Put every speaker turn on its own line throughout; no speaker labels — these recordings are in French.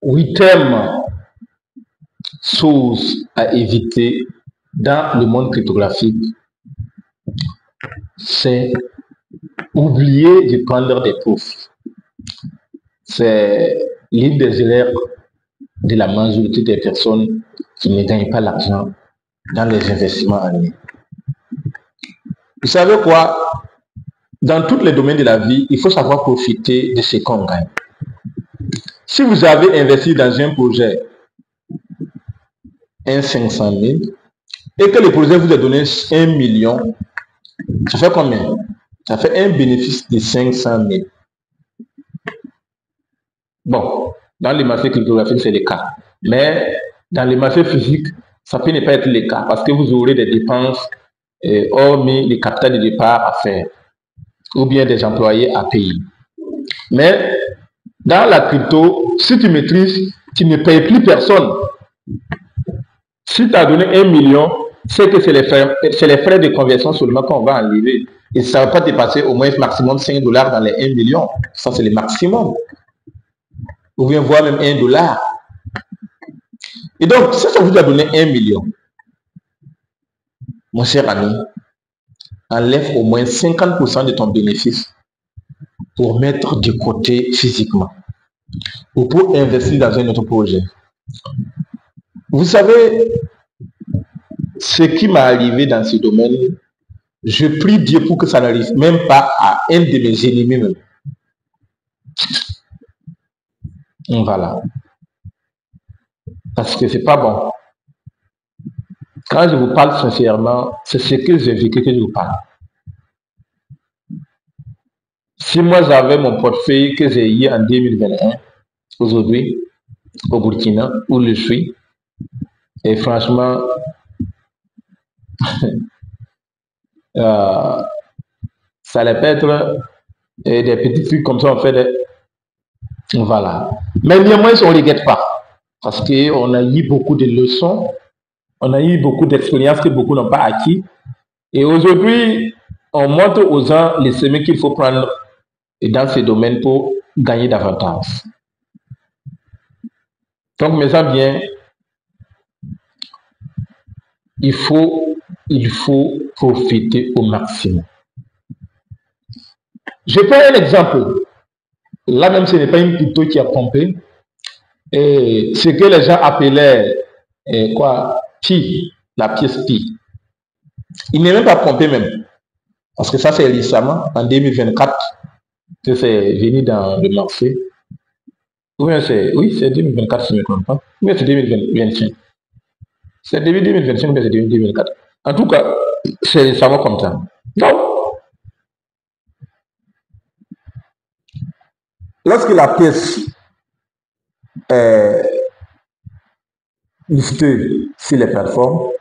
Huitième chose à éviter dans le monde cryptographique, c'est oublier de prendre des profits. C'est l'une des erreurs de la majorité des personnes qui ne gagnent pas l'argent dans les investissements en ligne. Vous savez quoi? Dans tous les domaines de la vie, il faut savoir profiter de ce qu'on gagne. Si vous avez investi dans un projet 500 000 et que le projet vous a donné 1 million, ça fait combien? Ça fait un bénéfice de 500 000. Bon, dans les marchés cryptographiques, c'est le cas. Mais dans les marchés physiques, ça peut ne pas être le cas parce que vous aurez des dépenses hormis les capital de départ à faire ou bien des employés à payer. Mais dans la crypto, si tu maîtrises, tu ne payes plus personne. Si tu as donné 1 million, c'est que c'est les frais de conversion seulement qu'on va enlever. Et ça ne va pas dépasser au moins maximum $5 dans les 1 million. Ça, c'est le maximum. Ou bien voir même $1. Et donc, si ça vous a donné 1 million, mon cher ami, enlève au moins 50% de ton bénéfice pour mettre de côté physiquement ou pour investir dans un autre projet. Vous savez, ce qui m'est arrivé dans ce domaine, je prie Dieu pour que ça n'arrive même pas à un de mes ennemis même. Voilà. Parce que c'est pas bon. Quand je vous parle sincèrement, c'est ce que j'ai vécu que je vous parle. Si moi j'avais mon portefeuille que j'ai eu en 2021, aujourd'hui, au Burkina, où je suis, et franchement, ça allait pas être des petits trucs comme ça, on fait des... Voilà. Mais néanmoins, on ne regrette pas. Parce qu'on a eu beaucoup de leçons, on a eu beaucoup d'expériences que beaucoup n'ont pas acquis. Et aujourd'hui, on montre aux gens les chemins qu'il faut prendre dans ces domaines pour gagner davantage. Donc, mes amis, bien, il faut profiter au maximum. Je prends un exemple. Là même, ce n'est pas une crypto qui a pompé. Et ce que les gens appelaient pi, la pièce pi. Il n'est même pas pompé même. Parce que ça, c'est récemment, en 2024, que c'est venu dans le marché. Ou bien oui, c'est 2024, si je ne me trompe pas. Ou bien c'est 2025. C'est début 2025, mais c'est début 2024. En tout cas, c'est récemment comme ça. Donc, lorsque la pièce est listée sur les plateformes,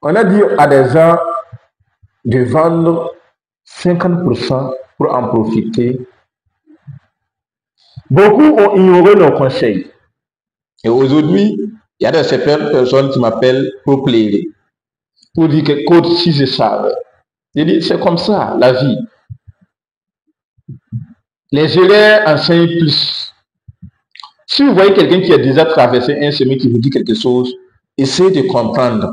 on a dit à des gens de vendre 50% pour en profiter. Beaucoup ont ignoré nos conseils. Et aujourd'hui, il y a certaines personnes qui m'appellent pour plaider. Pour dire que code si je savais. Je dis, c'est comme ça, la vie. Les erreurs enseignent plus. Si vous voyez quelqu'un qui a déjà traversé un chemin qui vous dit quelque chose, essayez de comprendre.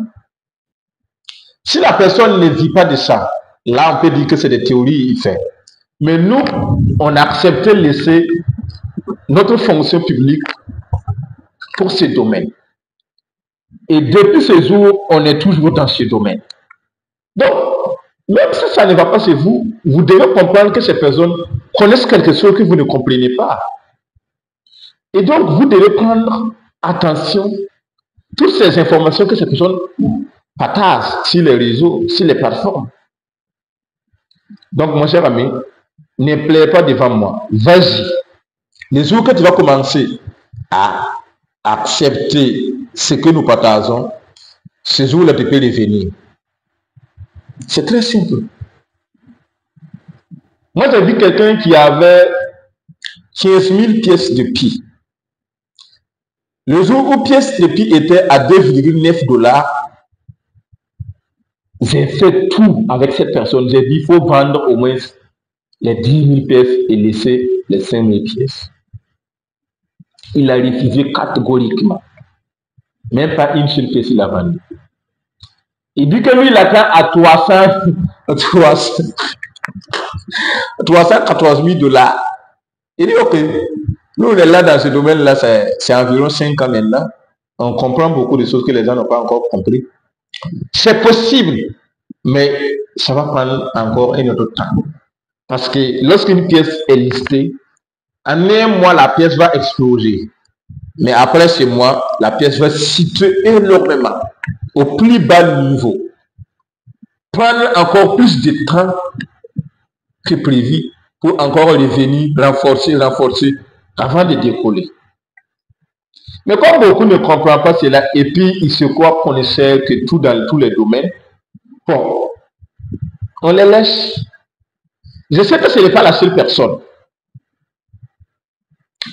Si la personne ne vit pas de ça, là on peut dire que c'est des théories il fait. Mais nous, on a accepté de laisser notre fonction publique pour ce domaine. Et depuis ce jour, on est toujours dans ce domaine. Donc, même si ça ne va pas chez vous, vous devez comprendre que ces personnes connaissent quelque chose que vous ne comprenez pas. Et donc, vous devez prendre attention à toutes ces informations que ces personnes partagent sur les réseaux, sur les plateformes. Donc, mon cher ami, ne plaît pas devant moi. Vas-y. Les jours que tu vas commencer à accepter ce que nous partageons, ce jour-là, tu peux revenir. C'est très simple. Moi, j'ai vu quelqu'un qui avait 15 000 pièces de pi. Le jour où pièce de pi était à 2,9 $, j'ai fait tout avec cette personne. J'ai dit, il faut vendre au moins les 10 000 pièces et laisser les 5 000 pièces. Il a refusé catégoriquement. Même pas une seule pièce il a vendu. Il dit que lui, il atteint à 314 000 $. Il dit, ok, nous, on est là dans ce domaine-là, c'est environ 5 ans maintenant. On comprend beaucoup de choses que les gens n'ont pas encore compris. C'est possible, mais ça va prendre encore un autre temps. Parce que lorsqu'une pièce est listée, en un mois, la pièce va exploser. Mais après ce mois, la pièce va se situer énormément, au plus bas niveau. Prendre encore plus de temps que prévu pour encore revenir, renforcer avant de décoller. Mais comme beaucoup ne comprennent pas cela, et puis ils se croient qu'on ne sait que tout dans tous les domaines, bon, on les laisse. Je sais que ce n'est pas la seule personne.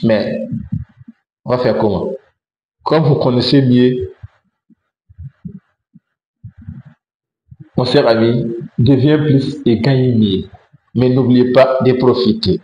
Mais on va faire comment? Comme vous connaissez mieux, mon cher ami, deviens plus et gagne mieux. Mais n'oubliez pas de profiter.